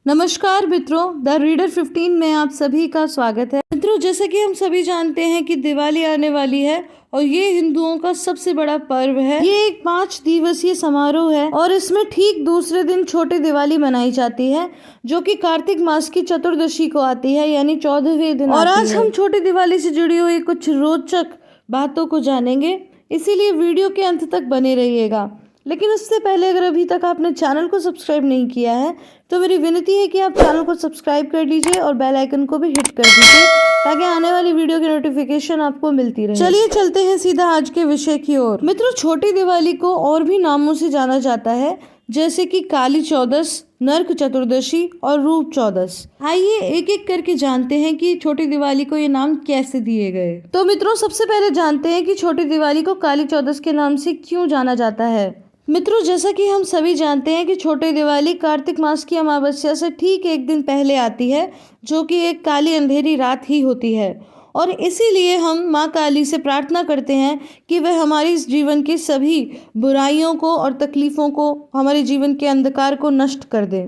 नमस्कार मित्रों, the reader 15 में आप सभी का स्वागत है। मित्रों, जैसे कि हम सभी जानते हैं कि दिवाली आने वाली है और ये हिंदुओं का सबसे बड़ा पर्व है। ये एक 5 दिवसीय समारोह है और इसमें ठीक दूसरे दिन छोटी दिवाली मनाई जाती है, जो कि कार्तिक मास की चतुर्दशी को आती है, यानी 14वें दिन और आज हम छोटी दिवाली से जुड़ी हुई कुछ रोचक बातों को जानेंगे, इसीलिए वीडियो के अंत तक बने रहिएगा। लेकिन उससे पहले अगर अभी तक आपने चैनल को सब्सक्राइब नहीं किया है तो मेरी विनती है कि आप चैनल को सब्सक्राइब कर लीजिए और बेल आइकन को भी हिट कर दीजिए ताकि आने वाली वीडियो की नोटिफिकेशन आपको मिलती रहे। चलिए चलते हैं सीधा आज के विषय की ओर। मित्रों, छोटी दिवाली को और भी नामों से जाना जाता है, जैसे कि काली चौदस, नरक चतुर्दशी और रूप चौदस। आइए एक एक करके जानते हैं कि छोटी दिवाली को ये नाम कैसे दिए गए। तो मित्रों, सबसे पहले जानते हैं कि छोटी दिवाली को काली चौदस के नाम से क्यों जाना जाता है। मित्रों, जैसा कि हम सभी जानते हैं कि छोटी दिवाली कार्तिक मास की अमावस्या से ठीक एक दिन पहले आती है, जो कि एक काली अंधेरी रात ही होती है और इसीलिए हम माँ काली से प्रार्थना करते हैं कि वह हमारे इस जीवन की सभी बुराइयों को और तकलीफ़ों को, हमारे जीवन के अंधकार को नष्ट कर दें।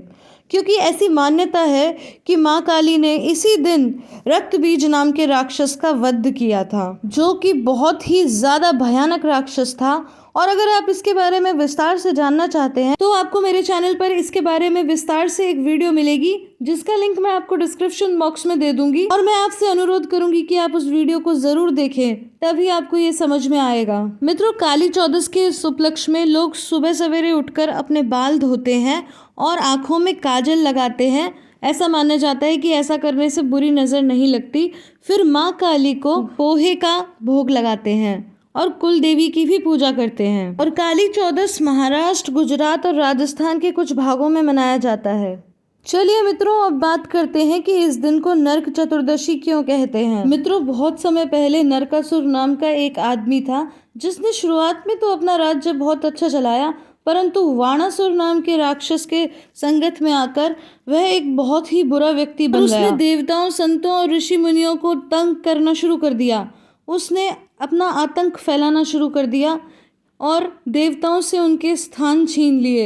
क्योंकि ऐसी मान्यता है कि माँ काली ने इसी दिन रक्त बीज नाम के राक्षस का वध किया था, जो कि बहुत ही ज़्यादा भयानक राक्षस था। और अगर आप इसके बारे में विस्तार से जानना चाहते हैं तो आपको मेरे चैनल पर इसके बारे में विस्तार से एक वीडियो मिलेगी, जिसका लिंक मैं आपको डिस्क्रिप्शन बॉक्स में दे दूंगी और मैं आपसे अनुरोध करूंगी कि आप उस वीडियो को जरूर देखें, तभी आपको ये समझ में आएगा। मित्रों, काली चौदस के इस उपलक्ष्य में लोग सुबह सवेरे उठकर अपने बाल धोते हैं और आंखों में काजल लगाते हैं। ऐसा माना जाता है कि ऐसा करने से बुरी नजर नहीं लगती। फिर माँ काली को पोहे का भोग लगाते हैं और कुल देवी की भी पूजा करते हैं। और काली चौदस महाराष्ट्र, गुजरात और राजस्थान के कुछ भागों में मनाया जाता है। चलिए मित्रों, अब बात करते हैं कि इस दिन को नरक चतुर्दशी क्यों कहते हैं। मित्रों, बहुत समय पहले नरकासुर नाम का एक आदमी था, जिसने शुरुआत में तो अपना राज्य बहुत अच्छा चलाया, परंतु वाणासुर नाम के राक्षस के संगत में आकर वह एक बहुत ही बुरा व्यक्ति बन गया। उसने देवताओं, संतों और ऋषि मुनियों को तंग करना शुरू कर दिया। उसने अपना आतंक फैलाना शुरू कर दिया और देवताओं से उनके स्थान छीन लिए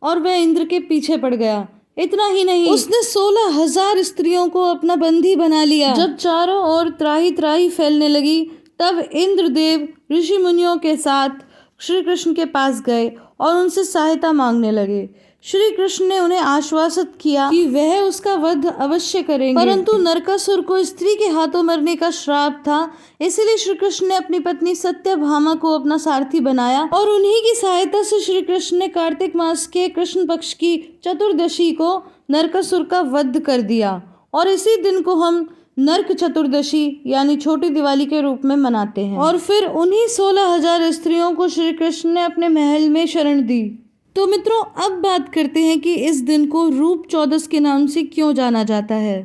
और वह इंद्र के पीछे पड़ गया। इतना ही नहीं, उसने 16,000 स्त्रियों को अपना बंदी बना लिया। जब चारों ओर त्राही त्राही फैलने लगी, तब इंद्रदेव ऋषि मुनियों के साथ श्री कृष्ण के पास गए और उनसे सहायता मांगने लगे। श्री कृष्ण ने उन्हें आश्वासित किया कि वह उसका वध अवश्य करेंगे, परंतु नरकासुर को स्त्री के हाथों मरने का श्राप था। इसलिए श्री कृष्ण ने अपनी पत्नी सत्यभामा को अपना सारथी बनाया और उन्हीं की सहायता से श्री कृष्ण ने कार्तिक मास के कृष्ण पक्ष की चतुर्दशी को नरकासुर का वध कर दिया और इसी दिन को हम नरक चतुर्दशी यानी छोटी दिवाली के रूप में मनाते हैं। और फिर उन्हीं 16,000 स्त्रियों को श्री कृष्ण ने अपने महल में शरण दी। तो मित्रों, अब बात करते हैं कि इस दिन को रूप चौदस के नाम से क्यों जाना जाता है।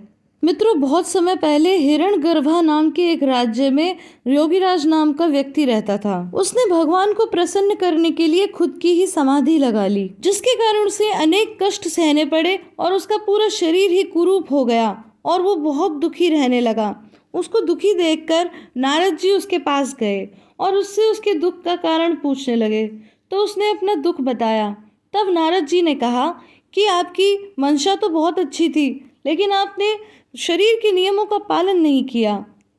मित्रों, बहुत समय पहले हिरण्यगर्भा नाम के एक राज्य में योगीराज नाम का व्यक्ति रहता था। उसने भगवान को प्रसन्न करने के लिए खुद की ही समाधि लगा ली, जिसके कारण उसे अनेक कष्ट सहने पड़े और उसका पूरा शरीर ही कुरूप हो गया और वो बहुत दुखी रहने लगा। उसको दुखी देखकर नारद जी उसके पास गए और उससे उसके दुख का कारण पूछने लगे। तो उसने अपना दुख बताया। तब नारद जी ने कहा कि आपकी मंशा तो बहुत अच्छी थी, लेकिन आपने शरीर के नियमों का पालन नहीं किया।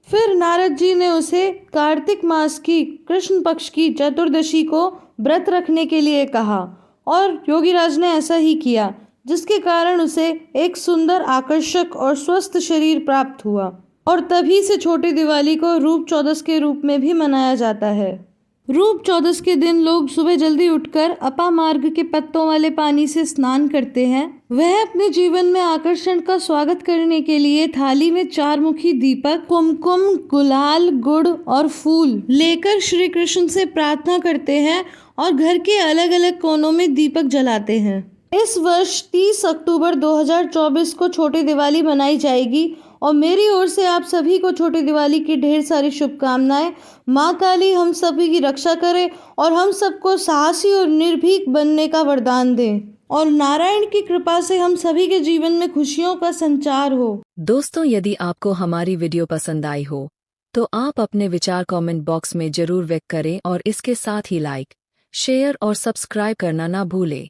फिर नारद जी ने उसे कार्तिक मास की कृष्ण पक्ष की चतुर्दशी को व्रत रखने के लिए कहा और योगीराज ने ऐसा ही किया, जिसके कारण उसे एक सुंदर, आकर्षक और स्वस्थ शरीर प्राप्त हुआ। और तभी से छोटी दिवाली को रूप चौदस के रूप में भी मनाया जाता है। रूप चौदस के दिन लोग सुबह जल्दी उठकर अपामार्ग के पत्तों वाले पानी से स्नान करते हैं। वह अपने जीवन में आकर्षण का स्वागत करने के लिए थाली में 4 मुखी दीपक, कुमकुम, गुलाल, गुड़ और फूल लेकर श्री कृष्ण से प्रार्थना करते हैं और घर के अलग अलग कोनों में दीपक जलाते हैं। इस वर्ष 30 अक्टूबर 2024 को छोटी दिवाली मनाई जाएगी और मेरी ओर से आप सभी को छोटी दिवाली की ढेर सारी शुभकामनाएं। माँ काली हम सभी की रक्षा करे और हम सबको साहसी और निर्भीक बनने का वरदान दें और नारायण की कृपा से हम सभी के जीवन में खुशियों का संचार हो। दोस्तों, यदि आपको हमारी वीडियो पसंद आई हो तो आप अपने विचार कमेंट बॉक्स में जरूर व्यक्त करें और इसके साथ ही लाइक, शेयर और सब्सक्राइब करना ना भूलें।